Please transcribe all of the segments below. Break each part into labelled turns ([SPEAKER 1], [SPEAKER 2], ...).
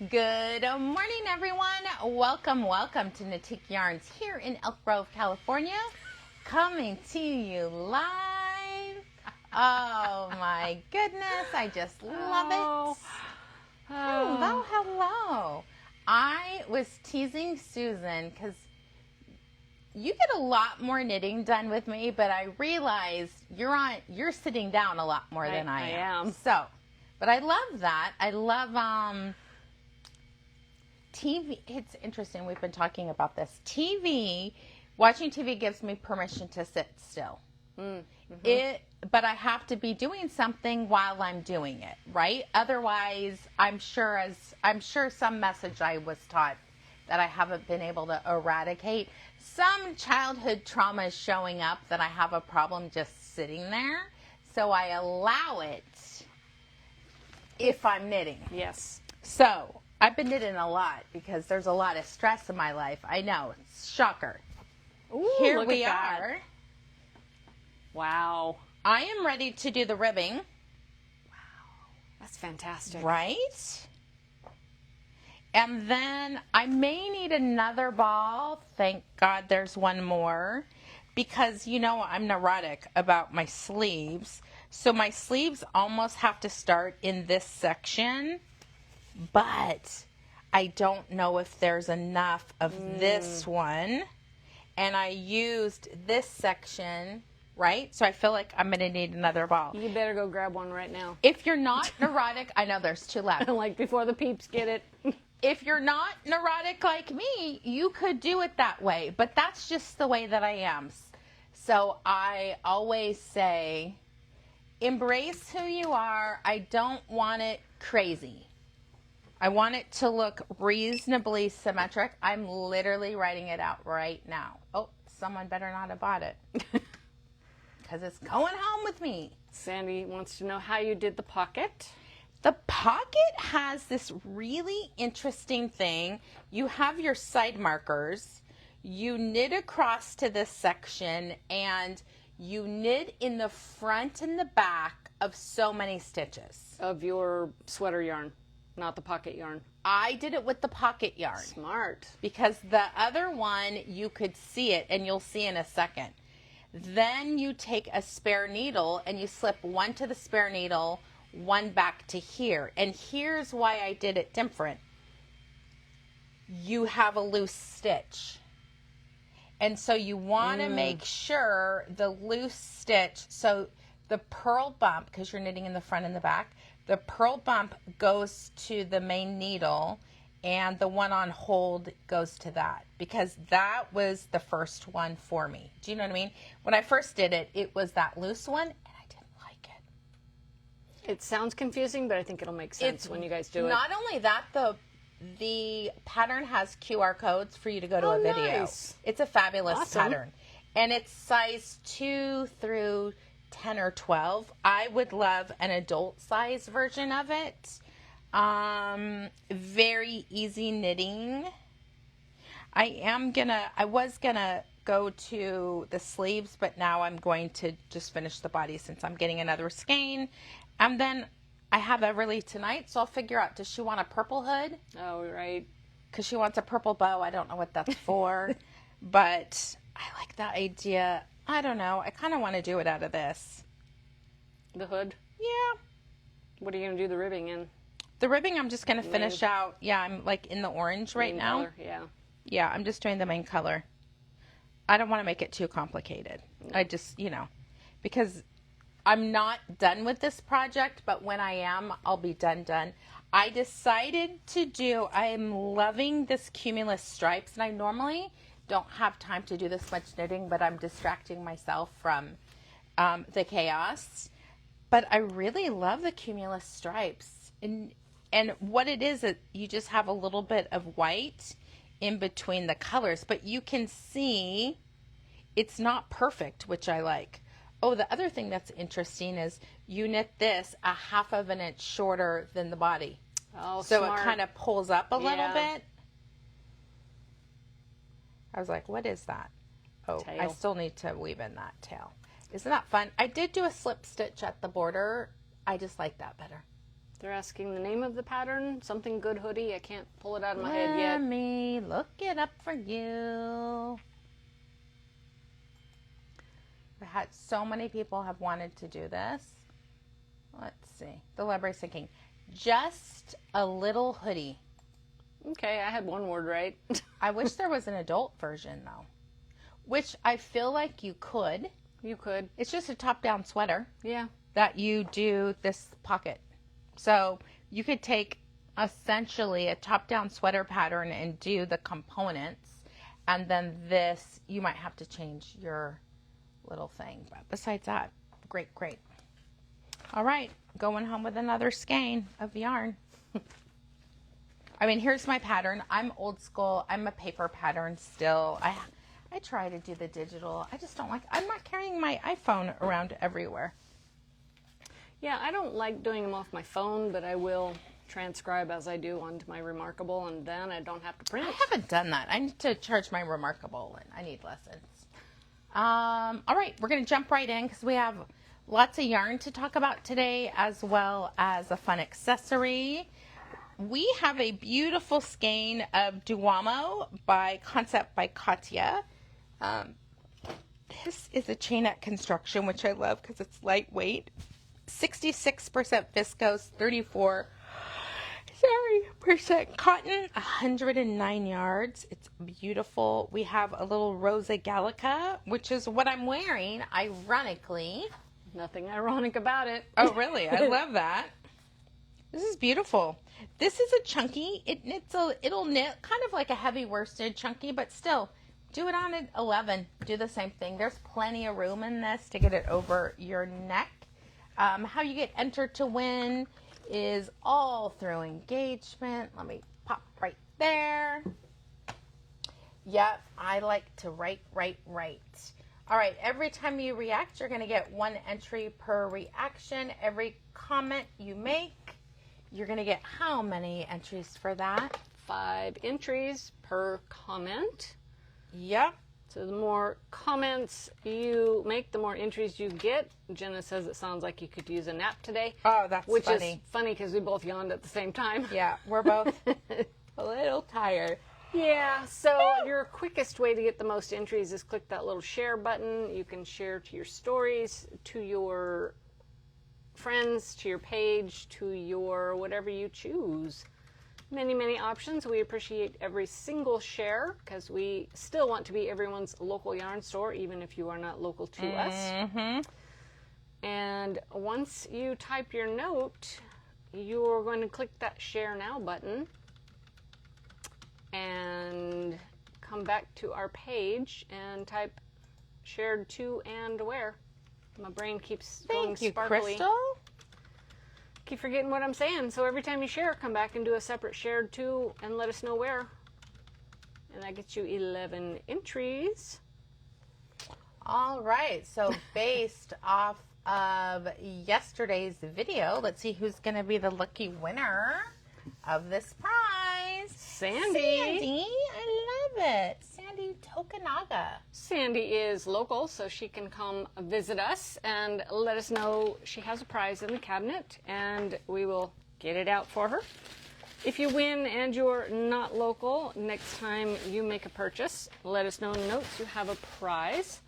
[SPEAKER 1] Good morning, everyone. Welcome to Knitique Yarns here in Elk Grove, California. Coming to you live. Oh my goodness, I just love it. Hello. I was teasing Susan because you get a lot more knitting done with me, but I realized you're sitting down a lot more than I am. So, but I love that. I love TV. It's interesting. We've been talking about this. Watching TV gives me permission to sit still. But I have to be doing something while I'm doing it, right? Otherwise, I'm sure some message I was taught that I haven't been able to eradicate. Some childhood trauma is showing up that I have a problem just sitting there. So I allow it if I'm knitting.
[SPEAKER 2] Yes.
[SPEAKER 1] So I've been knitting a lot because there's a lot of stress in my life. I know. It's shocker.
[SPEAKER 2] Ooh,
[SPEAKER 1] Here we are.
[SPEAKER 2] Wow.
[SPEAKER 1] I am ready to do the ribbing.
[SPEAKER 2] Wow. That's fantastic.
[SPEAKER 1] Right? And then I may need another ball. Thank God there's one more. Because, I'm neurotic about my sleeves. So my sleeves almost have to start in this section. But I don't know if there's enough of this one. And I used this section, right? So I feel like I'm going to need another ball.
[SPEAKER 2] You better go grab one right now.
[SPEAKER 1] If you're not neurotic, I know there's two left.
[SPEAKER 2] Like before the peeps get it.
[SPEAKER 1] If you're not neurotic like me, you could do it that way. But that's just the way that I am. So I always say, embrace who you are. I don't want it crazy. I want it to look reasonably symmetric. I'm literally writing it out right now. Oh, someone better not have bought it. Because it's going home with me.
[SPEAKER 2] Sandy wants to know how you did the pocket.
[SPEAKER 1] The pocket has this really interesting thing. You have your side markers. You knit across to this section. And you knit in the front and the back of so many stitches.
[SPEAKER 2] Of your sweater yarn. Not the pocket yarn.
[SPEAKER 1] I did it with the pocket yarn.
[SPEAKER 2] Smart.
[SPEAKER 1] Because the other one, you could see it, and you'll see in a second. Then you take a spare needle, and you slip one to the spare needle, one back to here. And here's why I did it different. You have a loose stitch. And so you want to make sure the loose stitch, so the purl bump, because you're knitting in the front and the back, the purl bump goes to the main needle, and the one on hold goes to that, because that was the first one for me. Do you know what I mean? When I first did it, it was that loose one, and I didn't like it.
[SPEAKER 2] It sounds confusing, but I think it'll make sense when you guys do it.
[SPEAKER 1] Not only that, the pattern has QR codes for you to go to a video.
[SPEAKER 2] Nice.
[SPEAKER 1] It's a fabulous pattern. And it's size 2 through 10 or 12. I would love an adult size version of it. Very easy knitting. I was gonna go to the sleeves, but now I'm going to just finish the body since I'm getting another skein. And then I have Everly tonight, so I'll figure out, does she want a purple hood?
[SPEAKER 2] Oh, right.
[SPEAKER 1] Because she wants a purple bow. I don't know what that's for. But I like that idea. I don't know. I kind of want to do it out of this.
[SPEAKER 2] The hood?
[SPEAKER 1] Yeah.
[SPEAKER 2] What are you going to do the ribbing in?
[SPEAKER 1] The ribbing I'm just going to finish out. Yeah, I'm like in the orange right now.
[SPEAKER 2] Color, yeah.
[SPEAKER 1] Yeah, I'm just doing the main color. I don't want to make it too complicated. I just, because I'm not done with this project, but when I am, I'll be done. I decided I am loving this cumulus stripes, and I normally don't have time to do this much knitting, but I'm distracting myself from the chaos. But I really love the cumulus stripes. And what it is, you just have a little bit of white in between the colors, but you can see it's not perfect, which I like. Oh, the other thing that's interesting is you knit this a half of an inch shorter than the body.
[SPEAKER 2] Oh,
[SPEAKER 1] so
[SPEAKER 2] smart.
[SPEAKER 1] It kind of pulls up a little bit. I was like, what is that? Oh,
[SPEAKER 2] tail.
[SPEAKER 1] I still need to weave in that tail. Isn't that fun? I did do a slip stitch at the border. I just like that better.
[SPEAKER 2] They're asking the name of the pattern. Something good hoodie. I can't pull it out of my head yet.
[SPEAKER 1] Let me look it up for you. I've had so many people have wanted to do this. Let's see. The library's thinking, just a little hoodie.
[SPEAKER 2] Okay, I had one word right.
[SPEAKER 1] I wish there was an adult version though, which I feel like you could.
[SPEAKER 2] You could.
[SPEAKER 1] It's just a top-down sweater.
[SPEAKER 2] Yeah.
[SPEAKER 1] That you do this pocket. So you could take essentially a top-down sweater pattern and do the components, and then this, you might have to change your little thing. But besides that, great. All right, going home with another skein of yarn. I mean, here's my pattern. I'm old school. I'm a paper pattern still. I try to do the digital. I just don't like, I'm not carrying my iPhone around everywhere.
[SPEAKER 2] Yeah, I don't like doing them off my phone, but I will transcribe as I do onto my Remarkable, and then I don't have to print.
[SPEAKER 1] I haven't done that. I need to charge my Remarkable, and I need lessons. All right, we're going to jump right in because we have lots of yarn to talk about today, as well as a fun accessory. We have a beautiful skein of Duomo by Concept by Katya. This is a chainette construction, which I love because it's lightweight. 66% viscose, 34% cotton, 109 yards. It's beautiful. We have a little Rosa Gallica, which is what I'm wearing, ironically.
[SPEAKER 2] Nothing ironic about it.
[SPEAKER 1] Oh, really? I love that. This is beautiful. This is a chunky. It'll knit kind of like a heavy worsted chunky, but still, do it on an 11. Do the same thing. There's plenty of room in this to get it over your neck. How you get entered to win is all through engagement. Let me pop right there. Yep, I like to write. All right, every time you react, you're going to get 1 entry per reaction. Every comment you make, you're going to get how many entries for that?
[SPEAKER 2] 5 entries per comment.
[SPEAKER 1] Yep.
[SPEAKER 2] So the more comments you make, the more entries you get. Jenna says it sounds like you could use a nap today.
[SPEAKER 1] Oh, that's
[SPEAKER 2] which
[SPEAKER 1] funny.
[SPEAKER 2] Which is funny because we both yawned at the same time.
[SPEAKER 1] Yeah, we're both a little tired.
[SPEAKER 2] Yeah, so your quickest way to get the most entries is click that little share button. You can share to your stories, to your friends, to your page, to your whatever you choose. Many options. We appreciate every single share because we still want to be everyone's local yarn store, even if you are not local to us. And once you type your note, you're going to click that share now button and come back to our page and type shared to and where. My brain keeps going sparkly.
[SPEAKER 1] Thank you, Crystal.
[SPEAKER 2] Keep forgetting what I'm saying. So every time you share, come back and do a separate shared to and let us know where. And that gets you 11 entries.
[SPEAKER 1] All right. So based off of yesterday's video, let's see who's going to be the lucky winner of this prize.
[SPEAKER 2] Sandy.
[SPEAKER 1] I love it. Sandy Tokunaga.
[SPEAKER 2] Sandy is local, so she can come visit us and let us know she has a prize in the cabinet, and we will get it out for her. If you win and you're not local, next time you make a purchase, let us know in the notes you have a prize,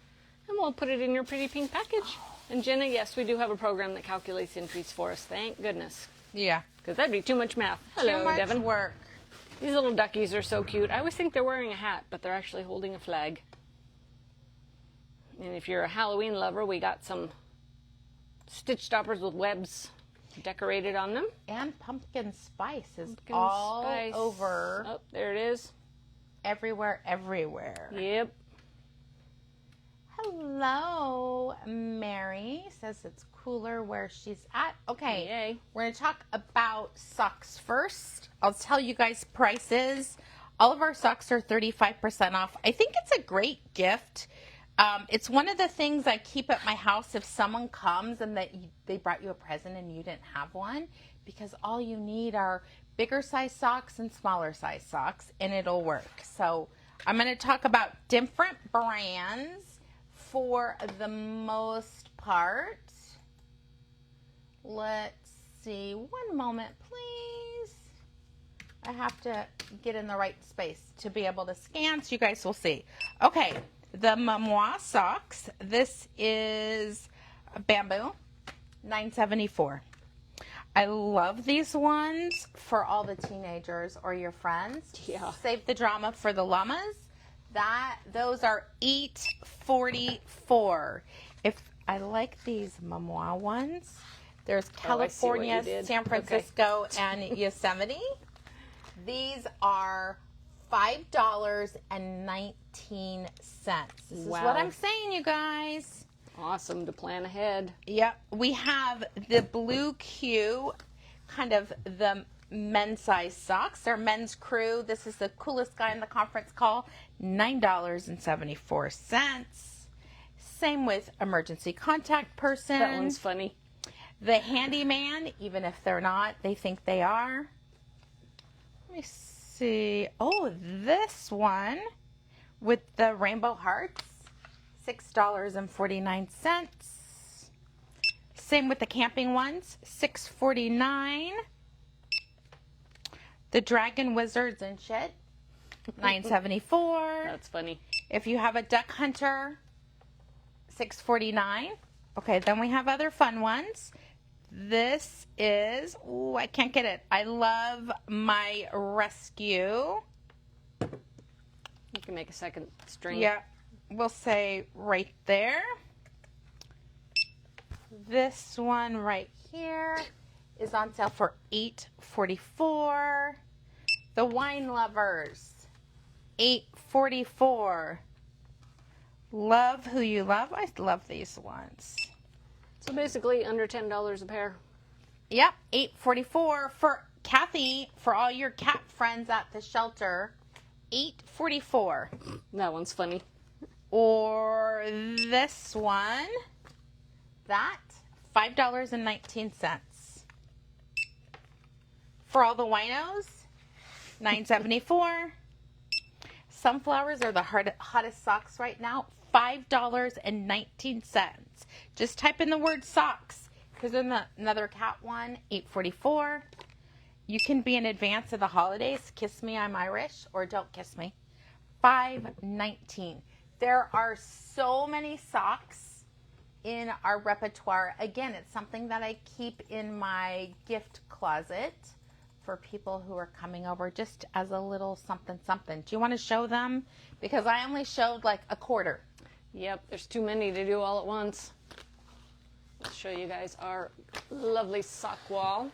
[SPEAKER 2] and we'll put it in your pretty pink package. And Jenna, yes, we do have a program that calculates entries for us. Thank goodness.
[SPEAKER 1] Yeah.
[SPEAKER 2] Because that'd be too much math. Hello,
[SPEAKER 1] too much
[SPEAKER 2] Devin.
[SPEAKER 1] work.
[SPEAKER 2] These little duckies are so cute. I always think they're wearing a hat, but they're actually holding a flag. And if you're a Halloween lover, we got some stitch stoppers with webs decorated on them.
[SPEAKER 1] And pumpkin spice is
[SPEAKER 2] Pumpkin
[SPEAKER 1] all
[SPEAKER 2] spice.
[SPEAKER 1] over.
[SPEAKER 2] Oh, there it is.
[SPEAKER 1] Everywhere.
[SPEAKER 2] Yep.
[SPEAKER 1] Hello, Mary says it's cooler where she's at. Okay,
[SPEAKER 2] Yay.
[SPEAKER 1] We're going to talk about socks first. I'll tell you guys prices. All of our socks are 35% off. I think it's a great gift. It's one of the things I keep at my house if someone comes and they brought you a present and you didn't have one, because all you need are bigger size socks and smaller size socks, and it'll work. So I'm going to talk about different brands for the most part. Let's see. One moment, please. I have to get in the right space to be able to scan so you guys will see. Okay, the Memoir socks. This is bamboo, $9.74. I love these ones for all the teenagers or your friends.
[SPEAKER 2] Yeah.
[SPEAKER 1] Save the drama for the llamas. Those are $8.44. If I like these Memoir ones, there's California, San Francisco, and Yosemite. These are $5.19. This is what I'm saying, you guys.
[SPEAKER 2] Awesome to plan ahead.
[SPEAKER 1] Yep. We have the Blue Q, kind of the men's size socks. They're men's crew. This is the coolest guy in the conference call. $9.74. Same with emergency contact person.
[SPEAKER 2] That one's funny.
[SPEAKER 1] The handyman, even if they're not, they think they are. Let me see. Oh, this one with the rainbow hearts, $6.49. Same with the camping ones, $6.49. The dragon wizards and shit, $9.74.
[SPEAKER 2] That's funny.
[SPEAKER 1] If you have a duck hunter, $6.49. Okay, then we have other fun ones. This is, oh, I can't get it. I love my rescue.
[SPEAKER 2] You can make a second string.
[SPEAKER 1] Yeah, we'll say right there. This one right here is on sale for $8.44. The wine lovers, $8.44. Love who you love. I love these ones.
[SPEAKER 2] So basically under $10 a pair.
[SPEAKER 1] Yep, $8.44 for Kathy, for all your cat friends at the shelter. $8.44.
[SPEAKER 2] That one's funny.
[SPEAKER 1] Or this one, that $5.19. For all the winos, $9.74. Sunflowers are the hottest socks right now, $5.19. Just type in the word socks. Here's another cat one, $8.44. You can be in advance of the holidays. Kiss me, I'm Irish, or don't kiss me. $5.19. There are so many socks in our repertoire. Again, it's something that I keep in my gift closet for people who are coming over, just as a little something something. Do you want to show them? Because I only showed like a quarter.
[SPEAKER 2] Yep, there's too many to do all at once. Let's show you guys our lovely sock wall.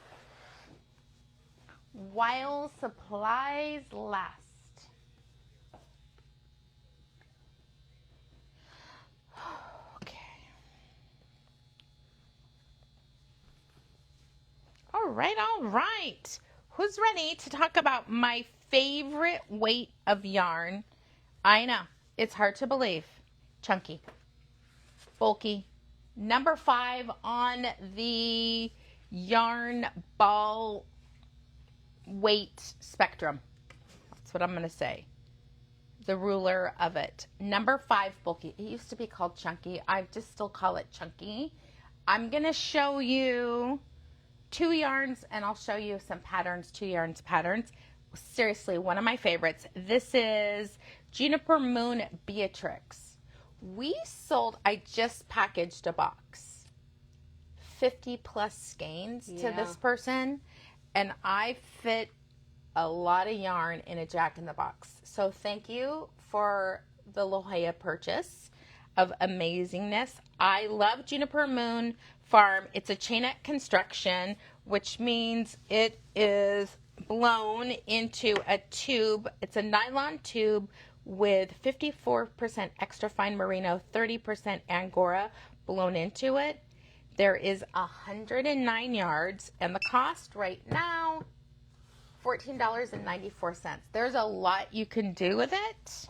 [SPEAKER 1] While supplies last. Okay. All right. Who's ready to talk about my favorite weight of yarn? I know, it's hard to believe. Chunky, bulky, number 5 on the yarn ball weight spectrum. That's what I'm going to say. The ruler of it. Number 5, bulky. It used to be called chunky. I just still call it chunky. I'm going to show you 2 yarns and I'll show you some patterns, 2 yarns patterns. Seriously, one of my favorites. This is Juniper Moon Beatrix. I just packaged a box. 50 plus skeins to this person. And I fit a lot of yarn in a Jack in the Box. So thank you for the La Jolla purchase of amazingness. I love Juniper Moon Farm. It's a chainette construction, which means it is blown into a tube. It's a nylon tube with 54% extra fine merino, 30% Angora blown into it. There is 109 yards, and the cost right now, $14.94. There's a lot you can do with it.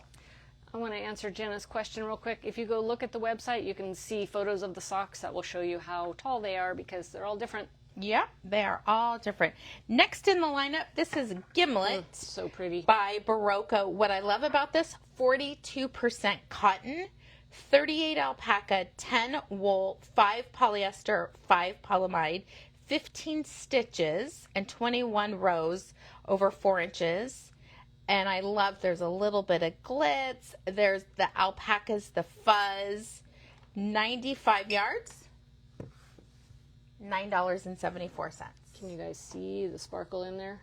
[SPEAKER 2] I want to answer Jenna's question real quick. If you go look at the website, you can see photos of the socks that will show you how tall they are because they're all different.
[SPEAKER 1] Yeah, they are all different. Next in the lineup, this is Gimlet.
[SPEAKER 2] So pretty.
[SPEAKER 1] By Barocco. What I love about this, 42% cotton, 38 alpaca, 10 wool, 5 polyester, 5 polyamide, 15 stitches and 21 rows over 4 inches. And I love, there's a little bit of glitz. There's the alpacas, the fuzz. 95 yards, $9.74.
[SPEAKER 2] Can you guys see the sparkle in there?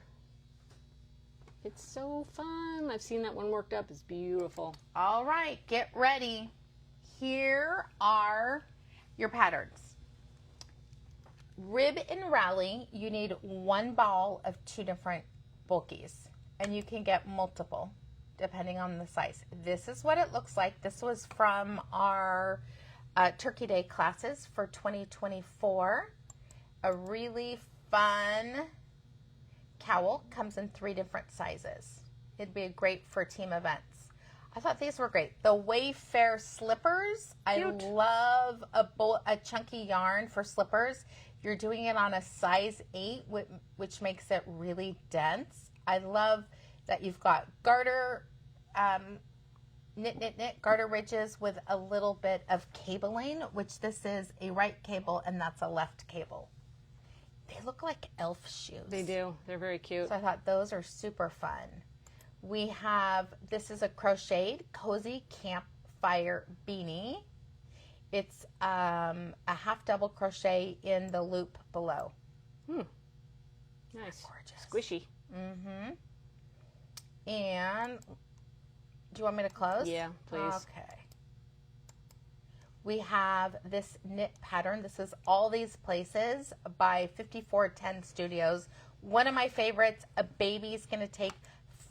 [SPEAKER 2] It's so fun. I've seen that one worked up. It's beautiful.
[SPEAKER 1] All right, get ready. Here are your patterns. Rib and rally, you need 1 ball of 2 different bulkies, and you can get multiple depending on the size. This is what it looks like. This was from our Turkey Day classes for 2024. A really fun cowl, comes in 3 different sizes. It'd be great for team events. I thought these were great. The Wayfair slippers.
[SPEAKER 2] Cute.
[SPEAKER 1] I love a chunky yarn for slippers. You're doing it on a size 8, which makes it really dense. I love that you've got garter, knit garter ridges with a little bit of cabling, which this is a right cable and that's a left cable. They look like elf shoes.
[SPEAKER 2] They do. They're very cute.
[SPEAKER 1] So I thought those are super fun. We have, this is a crocheted cozy campfire beanie. It's a half double crochet in the loop below.
[SPEAKER 2] Nice.
[SPEAKER 1] Gorgeous.
[SPEAKER 2] Squishy.
[SPEAKER 1] And do you want me to close?
[SPEAKER 2] Yeah, please.
[SPEAKER 1] Okay. We have this knit pattern. This is All These Places by 5410 Studios. One of my favorites. A baby's going to take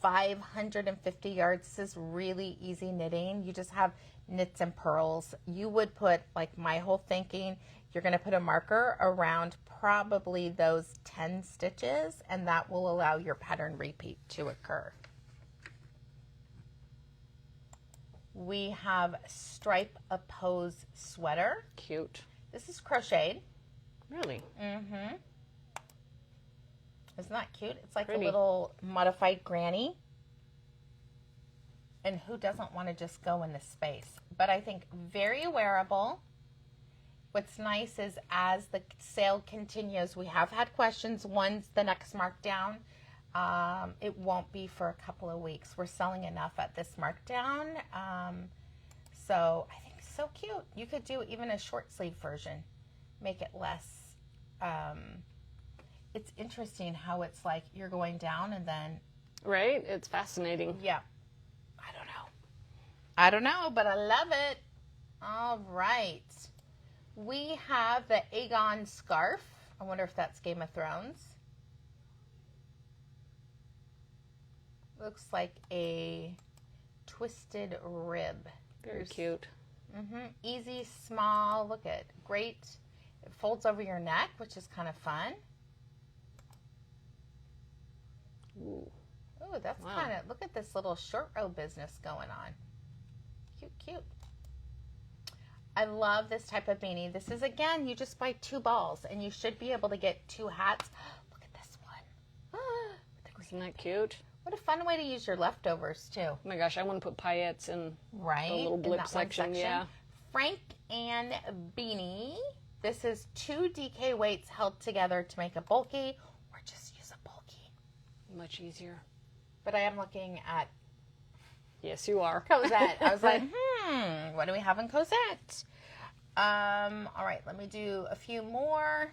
[SPEAKER 1] 550 yards. This is really easy knitting. You just have knits and purls. You would put, like my whole thinking, you're going to put a marker around probably those 10 stitches, and that will allow your pattern repeat to occur. We have Stripe a Pose sweater.
[SPEAKER 2] Cute.
[SPEAKER 1] This is crocheted.
[SPEAKER 2] Really?
[SPEAKER 1] Isn't that cute? It's like
[SPEAKER 2] Pretty.
[SPEAKER 1] a little modified granny. And who doesn't want to just go into space? But I think very wearable. What's nice is as the sale continues, we have had questions. When's the next markdown? It won't be for a couple of weeks. We're selling enough at this markdown. So I think it's so cute. You could do even a short sleeve version. Make it less. It's interesting how it's like you're going down and then.
[SPEAKER 2] Right? It's fascinating.
[SPEAKER 1] Yeah. I don't know, but I love it. All right. We have the Aegon scarf. I wonder if that's Game of Thrones. Looks like a twisted rib.
[SPEAKER 2] Very cute.
[SPEAKER 1] Easy, small. Look at great. It folds over your neck, which is kind of fun.
[SPEAKER 2] Ooh.
[SPEAKER 1] Ooh, that's
[SPEAKER 2] Wow.
[SPEAKER 1] kind of, look at this little short row business going on. Cute. I love this type of beanie. This is, again, you just buy 2 balls and you should be able to get 2 hats. Look at this one.
[SPEAKER 2] Isn't that cute?
[SPEAKER 1] What a fun way to use your leftovers, too.
[SPEAKER 2] Oh my gosh, I want to put paillettes in
[SPEAKER 1] Right?
[SPEAKER 2] the little
[SPEAKER 1] in
[SPEAKER 2] blip
[SPEAKER 1] that one
[SPEAKER 2] section. Yeah.
[SPEAKER 1] Frank and Beanie. This is 2 DK weights held together to make a bulky, or just use a bulky.
[SPEAKER 2] Much easier.
[SPEAKER 1] But I am looking at
[SPEAKER 2] Yes, you are.
[SPEAKER 1] Cosette. I was like, what do we have in Cosette? All right, let me do a few more.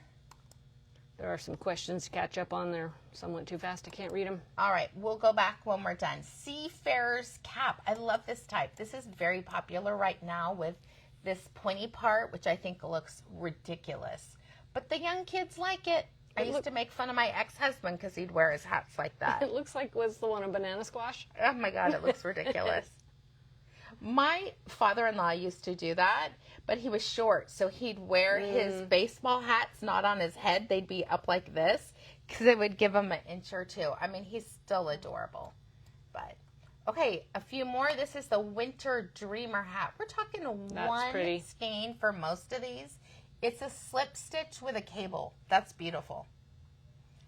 [SPEAKER 2] There are some questions to catch up on. They're somewhat too fast. I can't read them.
[SPEAKER 1] All right, we'll go back when we're done. Seafarer's cap. I love this type. This is very popular right now with this pointy part, which I think looks ridiculous. But the young kids like it. I used to make fun of my ex-husband because he'd wear his hats like that.
[SPEAKER 2] It looks like, was the one a banana squash?
[SPEAKER 1] Oh my God, it looks ridiculous. My father-in-law used to do that, but he was short, so he'd wear his baseball hats not on his head. They'd be up like this because it would give him an inch or two. I mean, he's still adorable. But, okay, a few more. This is the Winter Dreamer hat. We're talking one
[SPEAKER 2] pretty.
[SPEAKER 1] skein for most of these. It's a slip stitch with a cable. That's beautiful.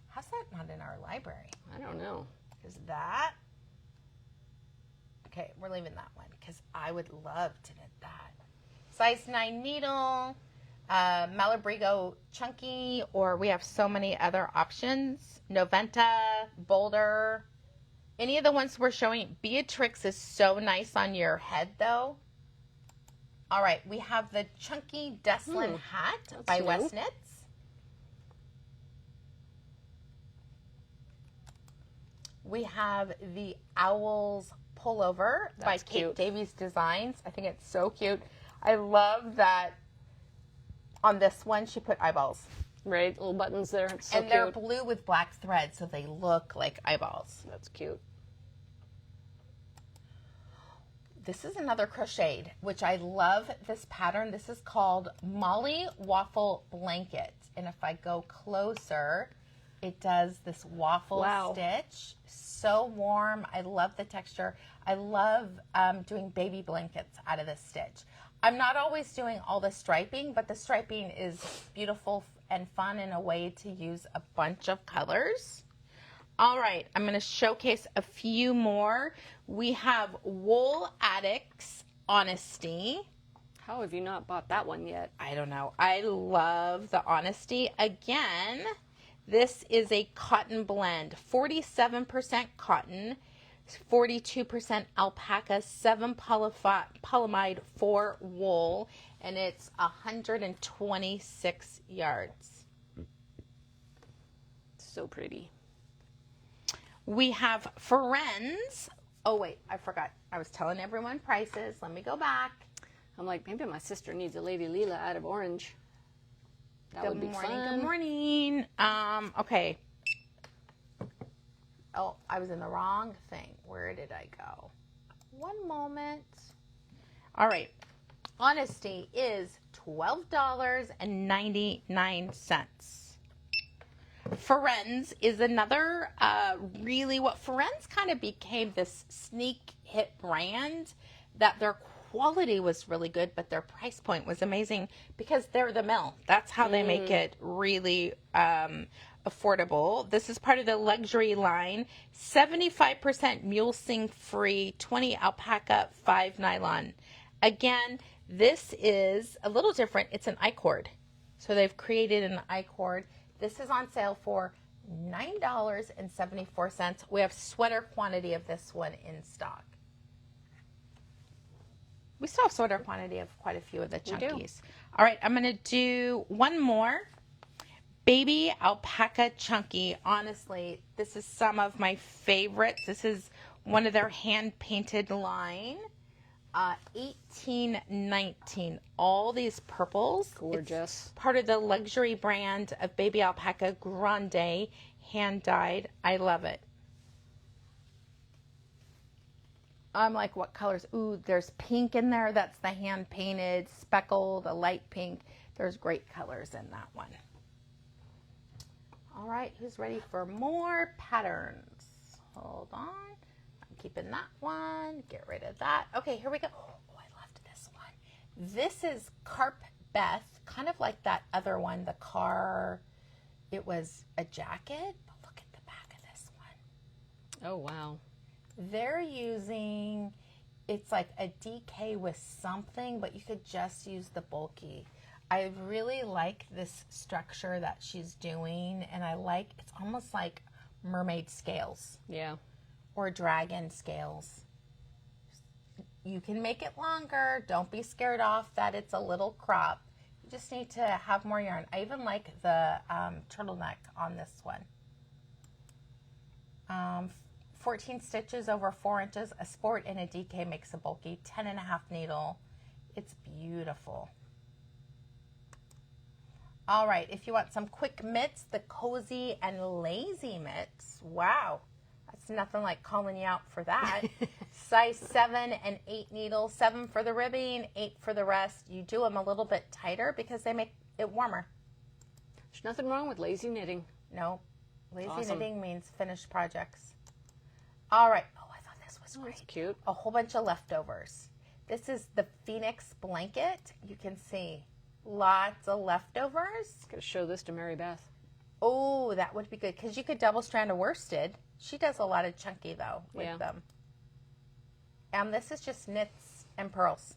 [SPEAKER 1] How's that not in our library?
[SPEAKER 2] I don't know.
[SPEAKER 1] Is that? Okay, we're leaving that one because I would love to knit that. Size 9 needle. Malabrigo Chunky, or we have so many other options. Noventa, Boulder, any of the ones we're showing. Beatrix is so nice on your head, though. All right, we have the Chunky Deslin hat by
[SPEAKER 2] new.
[SPEAKER 1] West Knits. We have the Owls pullover by Kate
[SPEAKER 2] cute.
[SPEAKER 1] Davies Designs. I think it's so cute. I love that on this one she put eyeballs.
[SPEAKER 2] Right, little buttons there. It's so
[SPEAKER 1] And they're
[SPEAKER 2] cute.
[SPEAKER 1] blue with black thread, so they look like eyeballs.
[SPEAKER 2] That's cute.
[SPEAKER 1] This is another crocheted, which I love this pattern. This is called Molly Waffle Blanket. And if I go closer, it does this waffle stitch. So warm. I love the texture. I love doing baby blankets out of this stitch. I'm not always doing all the striping, but the striping is beautiful and fun in a way to use a bunch of colors. All right, I'm going to showcase a few more. We have Wool Addicts Honesty.
[SPEAKER 2] How have you not bought that one yet?
[SPEAKER 1] I don't know. I love the Honesty. Again, this is a cotton blend. 47% cotton, 42% alpaca, 7 polyamide, 4 wool, and it's 126 yards.
[SPEAKER 2] So pretty.
[SPEAKER 1] We have Friends. Oh, wait, I forgot. I was telling everyone prices. Let me go back.
[SPEAKER 2] I'm like, maybe my sister needs a Lady Leela out of orange. That would be fun.
[SPEAKER 1] Good morning. Okay. Oh, I was in the wrong thing. Where did I go? One moment. All right. Honesty is $12.99. Friends is another really what Friends kind of became this sneak hit brand that their quality was really good, but their price point was amazing because they're the mill. That's how they make it really affordable. This is part of the luxury line. 75% mulesing free, 20 alpaca, 5 nylon. Again, this is a little different. It's an I-cord. So they've created an I-cord. This is on sale for $9.74. We have sweater quantity of this one in stock. We still have sweater quantity of quite a few of the chunkies. All right, I'm going to do one more. Baby Alpaca Chunky. Honestly, this is some of my favorites. This is one of their hand-painted line. 1819. All these purples.
[SPEAKER 2] Gorgeous.
[SPEAKER 1] It's part of the luxury brand of Baby Alpaca Grande, hand-dyed. I love it. I'm like, what colors? Ooh, there's pink in there. That's the hand-painted, speckled, a light pink. There's great colors in that one. All right, who's ready for more patterns? Hold on. I'm keeping that one. Get rid of that. Okay, here we go. Oh, I loved this one. This is Carp Beth, kind of like that other one, the car. It was a jacket, but look at the back of this one.
[SPEAKER 2] Oh, wow.
[SPEAKER 1] They're using, it's like a DK with something, but you could just use the bulky. I really like this structure that she's doing, and I like, it's almost like mermaid scales.
[SPEAKER 2] Yeah.
[SPEAKER 1] Or dragon scales. You can make it longer. Don't be scared off that it's a little crop. You just need to have more yarn. I even like the turtleneck on this one. 14 stitches over 4 inches. A sport and a DK makes a bulky 10.5 needle. It's beautiful. All right, if you want some quick mitts, the Cozy and Lazy mitts. Wow, that's nothing like calling you out for that. Size 7 and 8 needles, 7 for the ribbing, 8 for the rest. You do them a little bit tighter because they make it warmer.
[SPEAKER 2] There's nothing wrong with lazy knitting.
[SPEAKER 1] No, lazy
[SPEAKER 2] Awesome.
[SPEAKER 1] knitting means finished projects. All right. Oh, I thought this was great.
[SPEAKER 2] That's cute.
[SPEAKER 1] A whole bunch of leftovers. This is the Phoenix blanket. You can see lots of leftovers.
[SPEAKER 2] Gotta show this to Mary Beth.
[SPEAKER 1] Oh, that would be good because you could double strand a worsted. She does a lot of chunky though with them. And this is just knits and pearls.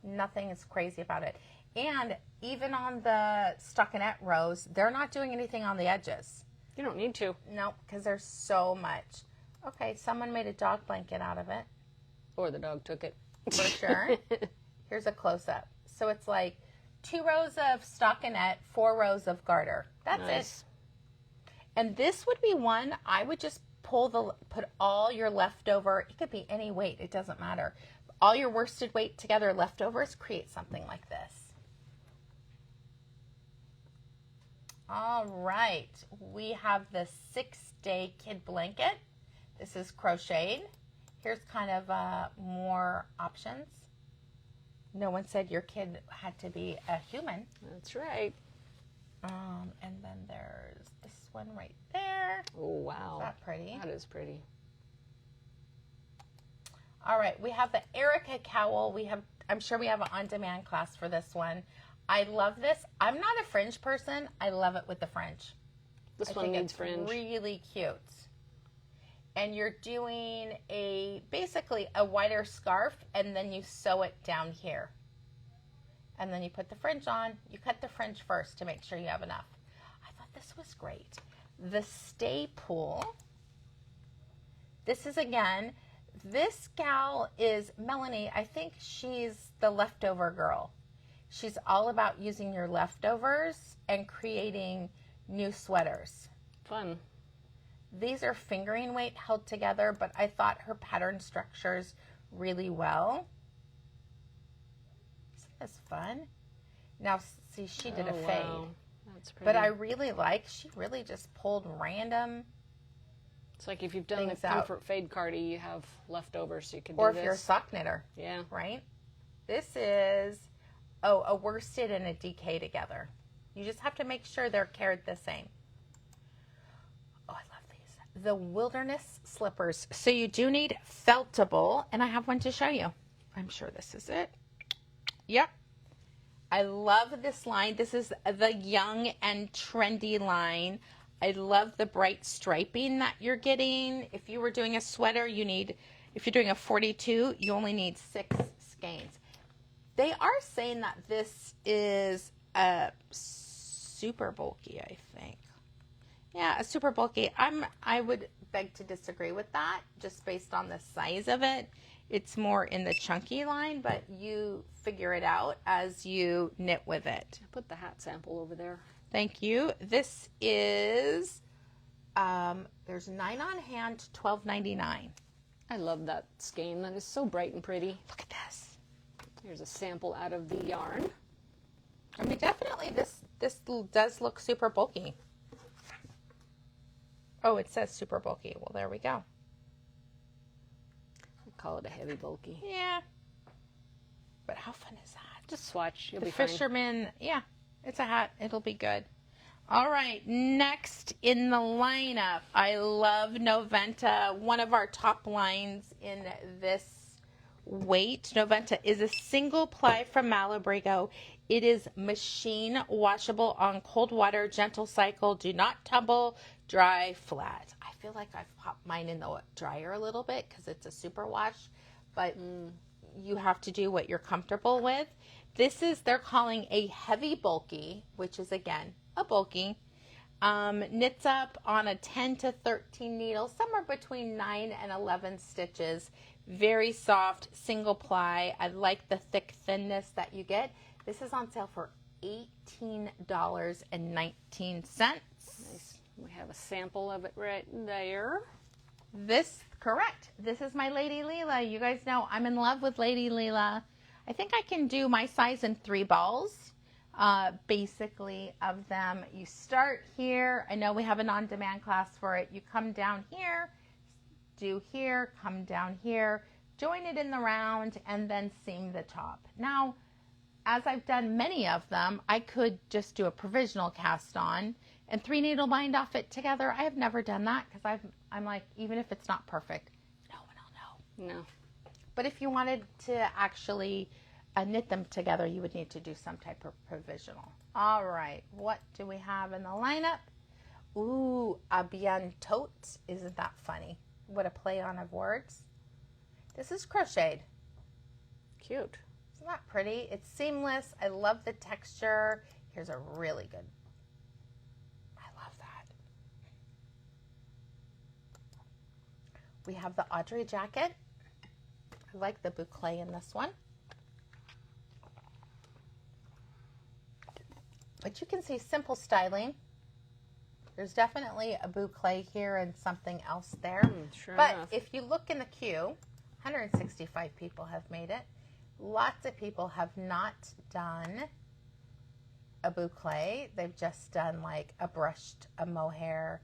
[SPEAKER 1] Nothing is crazy about it. And even on the stockinette rows, they're not doing anything on the edges.
[SPEAKER 2] You don't need to.
[SPEAKER 1] No, because there's so much. Okay, someone made a dog blanket out of it.
[SPEAKER 2] Or the dog took it.
[SPEAKER 1] For sure. Here's a close-up. So it's like 2 rows of stockinette, 4 rows of garter. That's
[SPEAKER 2] Nice.
[SPEAKER 1] it. And this would be one I would just put all your leftover, it could be any weight, it doesn't matter. All your worsted weight together, leftovers, create something like this. All right, we have the 6-day kid blanket. This is crocheted. Here's kind of more options. No one said your kid had to be a human.
[SPEAKER 2] That's right.
[SPEAKER 1] And then there's this one right there.
[SPEAKER 2] Oh, wow.
[SPEAKER 1] Is that pretty?
[SPEAKER 2] That is pretty.
[SPEAKER 1] All right, we have the Erica cowl. I'm sure we have an on-demand class for this one. I love this. I'm not a fringe person. I love it with the fringe.
[SPEAKER 2] This one needs fringe.
[SPEAKER 1] Really cute. And you're doing basically a wider scarf, and then you sew it down here. And then you put the fringe on. You cut the fringe first to make sure you have enough. I thought this was great. The Stay Pool. This is, again, this gal is Melanie. I think she's the leftover girl. She's all about using your leftovers and creating new sweaters.
[SPEAKER 2] Fun.
[SPEAKER 1] These are fingering weight held together, but I thought her pattern structures really well. Isn't this fun? Now, see, she did a fade.
[SPEAKER 2] Wow. That's pretty.
[SPEAKER 1] But I really she really just pulled random.
[SPEAKER 2] It's like if you've done the
[SPEAKER 1] things out.
[SPEAKER 2] comfort fade cardi, you have leftovers, so you can do
[SPEAKER 1] Or
[SPEAKER 2] this.
[SPEAKER 1] if you're a sock knitter,
[SPEAKER 2] Yeah.
[SPEAKER 1] right? This is, a worsted and a DK together. You just have to make sure they're carried the same. Oh, I love these. The Wilderness Slippers. So you do need feltable, and I have one to show you. I'm sure this is it. Yep. I love this line. This is the young and trendy line. I love the bright striping that you're getting. If you were doing a sweater, if you're doing a 42, you only need 6 skeins. They are saying that this is a super bulky, I think. Yeah, a super bulky. I would beg to disagree with that, just based on the size of it. It's more in the chunky line, but you figure it out as you knit with it.
[SPEAKER 2] Put the hat sample over there.
[SPEAKER 1] Thank you. This is, there's 9 on hand, $12.99.
[SPEAKER 2] I love that skein. That is so bright and pretty.
[SPEAKER 1] Look at this.
[SPEAKER 2] Here's a sample out of the yarn.
[SPEAKER 1] I mean, definitely this does look super bulky. Oh, it says super bulky. Well, there we go.
[SPEAKER 2] I call it a heavy bulky.
[SPEAKER 1] Yeah. But how fun is that?
[SPEAKER 2] Just swatch. You'll
[SPEAKER 1] The
[SPEAKER 2] be fine.
[SPEAKER 1] fisherman, yeah, it's a hat. It'll be good. All right, next in the lineup, I love Noventa. One of our top lines in this weight. Noventa is a single ply from Malabrigo. It is machine washable on cold water, gentle cycle, do not tumble, dry, flat. I feel like I've popped mine in the dryer a little bit because it's a super wash, but you have to do what you're comfortable with. This is, they're calling a heavy bulky, which is, again, a bulky. Knits up on a 10 to 13 needles, somewhere between 9 and 11 stitches. Very soft, single ply. I like the thick thinness that you get. This is on sale for $18.19.
[SPEAKER 2] Nice. We have a sample of it right there.
[SPEAKER 1] Correct. This is my Lady Leela. You guys know I'm in love with Lady Leela. I think I can do my size in 3 balls, basically, of them. You start here. I know we have an on-demand class for it. You come down here, do here, come down here, join it in the round, and then seam the top. Now, as I've done many of them, I could just do a provisional cast on and 3 needle bind off it together. I have never done that because I'm like, even if it's not perfect, no one will know.
[SPEAKER 2] No.
[SPEAKER 1] But if you wanted to actually knit them together, you would need to do some type of provisional. All right, what do we have in the lineup? Ooh, a bientot. Isn't that funny? What a play on of words. This is crocheted.
[SPEAKER 2] Cute.
[SPEAKER 1] Isn't that pretty? It's seamless. I love the texture. Here's a really good. I love that. We have the Audrey jacket. I like the boucle in this one. But you can see simple styling. There's definitely a boucle here and something else there.
[SPEAKER 2] Sure
[SPEAKER 1] but
[SPEAKER 2] enough.
[SPEAKER 1] if you look in the queue, 165 people have made it. Lots of people have not done a boucle. They've just done like a brushed, a mohair.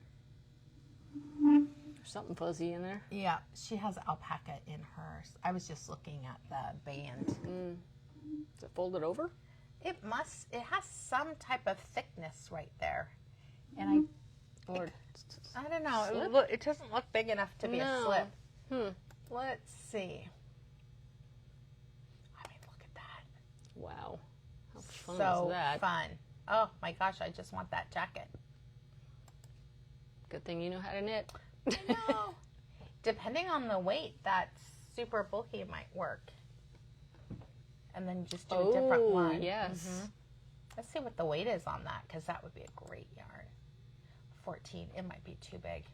[SPEAKER 2] There's something fuzzy in there.
[SPEAKER 1] Yeah, she has alpaca in hers. I was just looking at the band.
[SPEAKER 2] Is it folded over?
[SPEAKER 1] It has some type of thickness right there. And
[SPEAKER 2] Or
[SPEAKER 1] I don't know.
[SPEAKER 2] slip?
[SPEAKER 1] It doesn't look big enough to be a
[SPEAKER 2] No.
[SPEAKER 1] slip. Let's see. I mean, look at that.
[SPEAKER 2] Wow. How fun
[SPEAKER 1] So
[SPEAKER 2] is that?
[SPEAKER 1] fun. Oh my gosh, I just want that jacket.
[SPEAKER 2] Good thing you know how to knit.
[SPEAKER 1] No. Depending on the weight, that super bulky might work. And then just do a different one.
[SPEAKER 2] Yes.
[SPEAKER 1] Let's see what the weight is on that, because that would be a great yarn. 14, it might be too big.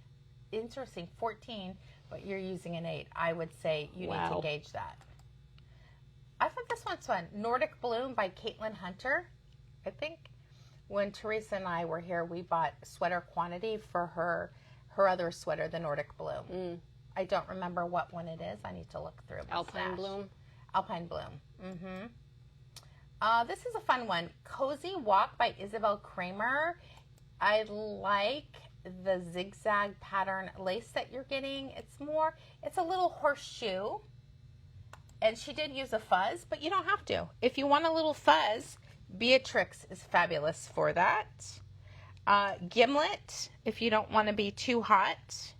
[SPEAKER 1] Interesting, 14, but you're using an 8. I would say you need to gauge that. I thought this one's fun. Nordic Bloom by Caitlin Hunter. I think when Teresa and I were here, we bought sweater quantity for her other sweater, the Nordic Bloom. I don't remember what one it is. I need to look through my
[SPEAKER 2] Alpine
[SPEAKER 1] stash.
[SPEAKER 2] Bloom.
[SPEAKER 1] Alpine Bloom. This is a fun one. Cozy Walk by Isabel Kramer. I like the zigzag pattern lace that you're getting. It's a little horseshoe. And she did use a fuzz, but you don't have to. If you want a little fuzz, Beatrix is fabulous for that. Gimlet, if you don't want to be too hot.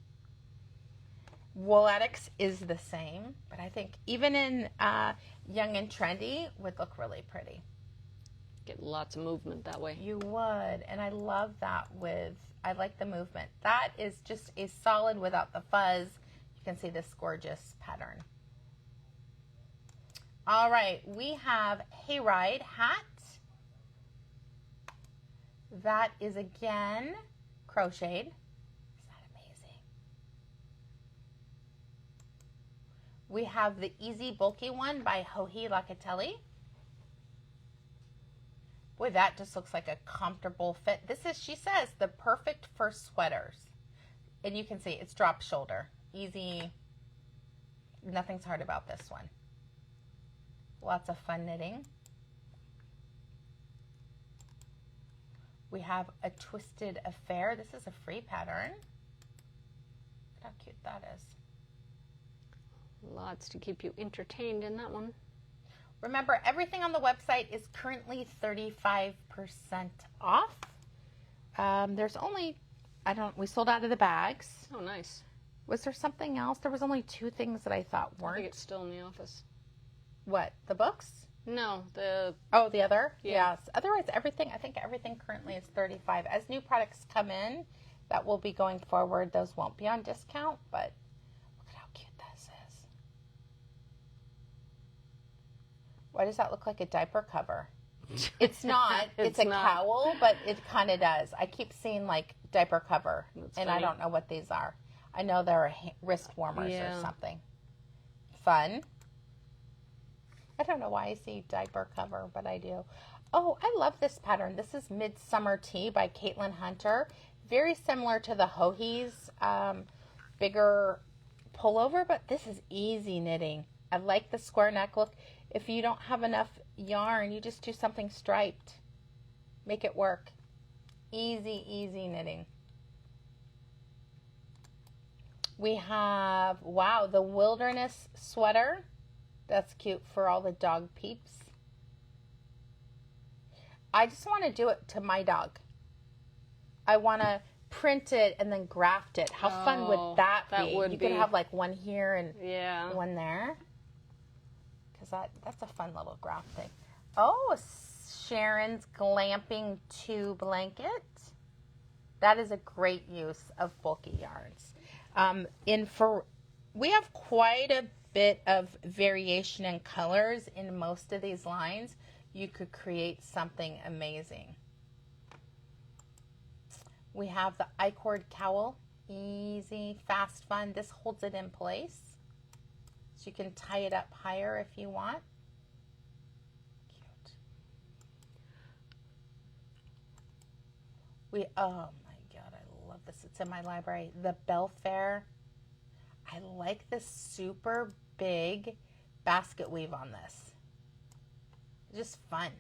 [SPEAKER 1] Woolatics is the same, but I think even in young and trendy would look really pretty.
[SPEAKER 2] Get lots of movement that way.
[SPEAKER 1] You would, and I love that I like the movement. That is just a solid without the fuzz. You can see this gorgeous pattern. All right, we have Hayride hat. That is again crocheted. Isn't that amazing? We have the Easy Bulky one by Joji Locatelli. Boy, that just looks like a comfortable fit. This is, she says, the perfect for sweaters. And you can see it's drop shoulder. Easy. Nothing's hard about this one. Lots of fun knitting. We have a Twisted Affair. This is a free pattern. Look how cute that is.
[SPEAKER 2] Lots to keep you entertained in that one.
[SPEAKER 1] Remember, everything on the website is currently 35% off. There's only, we sold out of the bags.
[SPEAKER 2] Oh, nice.
[SPEAKER 1] Was there something else? There was only 2 things that I thought
[SPEAKER 2] I
[SPEAKER 1] weren't.
[SPEAKER 2] think it's still in the office.
[SPEAKER 1] What, the books?
[SPEAKER 2] No, the...
[SPEAKER 1] Oh, the other?
[SPEAKER 2] Yeah.
[SPEAKER 1] Yes. Otherwise, I think everything currently is 35. As new products come in, that will be going forward. Those won't be on discount, but look at how cute this is. Why does that look like a diaper cover? It's not. It's a
[SPEAKER 2] not.
[SPEAKER 1] cowl, but it kind of does. I keep seeing like diaper cover,
[SPEAKER 2] That's
[SPEAKER 1] and
[SPEAKER 2] funny.
[SPEAKER 1] I don't know what these are. I know they're wrist warmers
[SPEAKER 2] Yeah.
[SPEAKER 1] or something. Fun. I don't know why I see diaper cover, but I do. Oh, I love this pattern. This is Midsummer Tea by Caitlin Hunter. Very similar to the Joji's bigger pullover, but this is easy knitting. I like the square neck look. If you don't have enough yarn, you just do something striped. Make it work. Easy, easy knitting. We have, wow, the Wilderness Sweater. That's cute for all the dog peeps. I just want to do it to my dog. I want to print it and then graft it. How fun would that be?
[SPEAKER 2] That would
[SPEAKER 1] you
[SPEAKER 2] be.
[SPEAKER 1] could have like one here and
[SPEAKER 2] Yeah.
[SPEAKER 1] one there. Because that's a fun little graft thing. Oh, Sharon's Glamping 2 blanket. That is a great use of bulky yarns. We have quite a bit of variation in colors in most of these lines, you could create something amazing. We have the I-cord cowl. Easy, fast, fun. This holds it in place. So you can tie it up higher if you want. Cute. Oh my God, I love this. It's in my library. The Belle Fair. I like this super big basket weave on this. Just fun.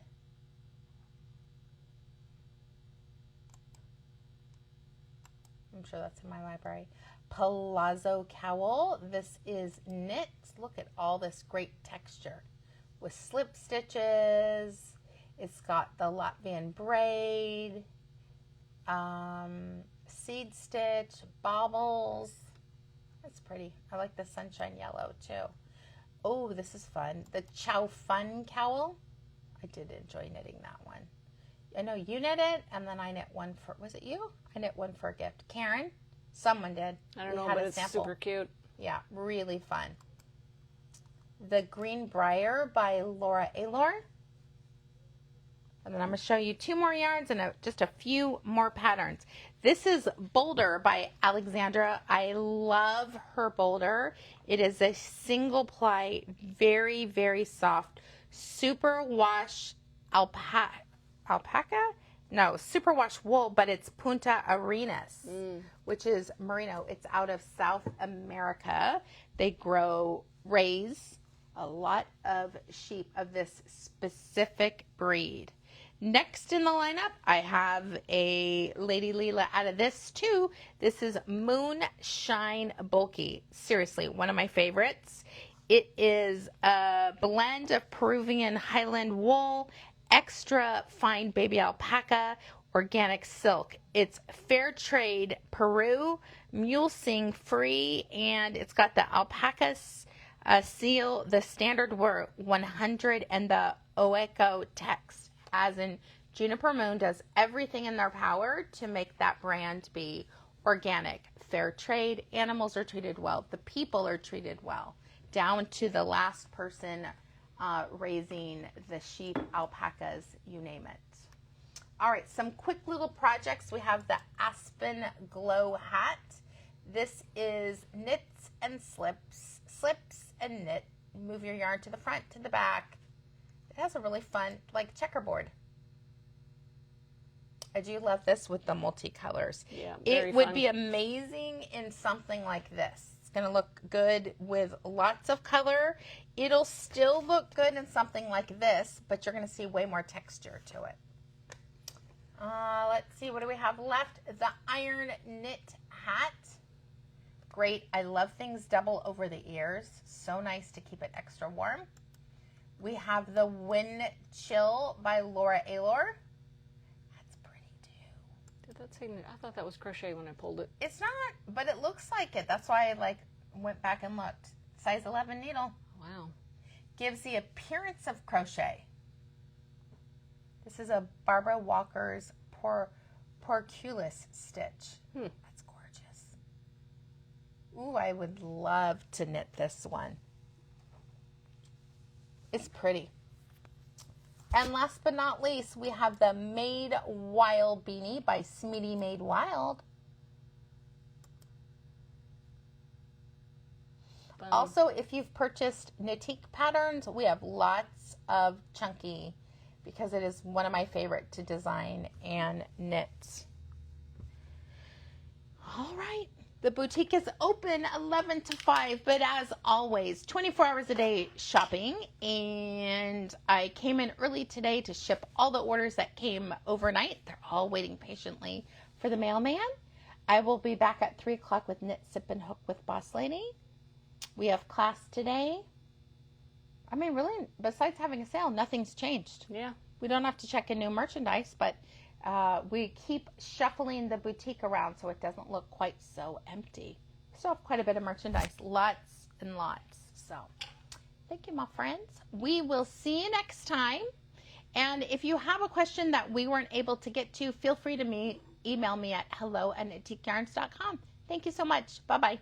[SPEAKER 1] I'm sure that's in my library. Palazzo cowl. This is knit. Look at all this great texture with slip stitches. It's got the Latvian braid, seed stitch, baubles. That's pretty. I like the sunshine yellow too. Oh, this is fun. The Chow Fun cowl. I did enjoy knitting that one. I know you knit it, and then I knit one for, was it you? I knit one for a gift. Karen? Someone did.
[SPEAKER 2] I don't know, but it's super cute.
[SPEAKER 1] Yeah, really fun. The Green Briar by Laura Aylor. And then I'm going to show you two more yarns and just a few more patterns. This is Boulder by Alexandra. I love her boulder. It is a single ply, very, very soft, super wash alpaca? No, superwash wool, but it's Punta Arenas, which is merino. It's out of South America. They raise a lot of sheep of this specific breed. Next in the lineup, I have a Lady Leela out of this too. This is Moonshine Bulky. Seriously, one of my favorites. It is a blend of Peruvian Highland wool, extra fine baby alpaca, organic silk. It's fair trade Peru, mulesing free, and it's got the alpaca seal, the standard word 100, and the Oeco text. As in, Juniper Moon does everything in their power to make that brand be organic, fair trade. Animals are treated well. The people are treated well, down to the last person raising the sheep, alpacas, you name it. All right, some quick little projects. We have the Aspen Glow hat. This is knits and slips and knit. Move your yarn to the front, to the back. It has a really fun, like, checkerboard. I do love this with the multicolors.
[SPEAKER 2] Yeah,
[SPEAKER 1] it would be amazing in something like this. It's going to look good with lots of color. It'll still look good in something like this, but you're going to see way more texture to it. Let's see, what do we have left? The Iron Knit hat. Great. I love things double over the ears. So nice to keep it extra warm. We have the Wind Chill by Laura Aylor. That's pretty too.
[SPEAKER 2] Did that say? I thought that was crochet when I pulled it.
[SPEAKER 1] It's not, but it looks like it. That's why I went back and looked. Size 11 needle.
[SPEAKER 2] Wow. Gives
[SPEAKER 1] the appearance of crochet. This is a Barbara Walker's Porculus stitch. That's gorgeous. Ooh, I would love to knit this one. It's pretty. And last but not least, we have the Made Wild beanie by Smitty Made Wild. Also, if you've purchased Knitique patterns, we have lots of chunky, because it is one of my favorite to design and knit. All right. The boutique is open 11 to 5, but as always, 24 hours a day shopping. And I came in early today to ship all the orders that came overnight. They're all waiting patiently for the mailman. I will be back at 3 o'clock with Knit, Sip, and Hook with Boss Lady. We have class today. I mean, really, besides having a sale, nothing's changed.
[SPEAKER 2] Yeah.
[SPEAKER 1] We don't have to check in new merchandise, but we keep shuffling the boutique around so it doesn't look quite so empty. We still have quite a bit of merchandise, lots and lots. So thank you, my friends. We will see you next time. And if you have a question that we weren't able to get to, feel free to email me at hello@knittikeyarns.com. Thank you so much. Bye-bye.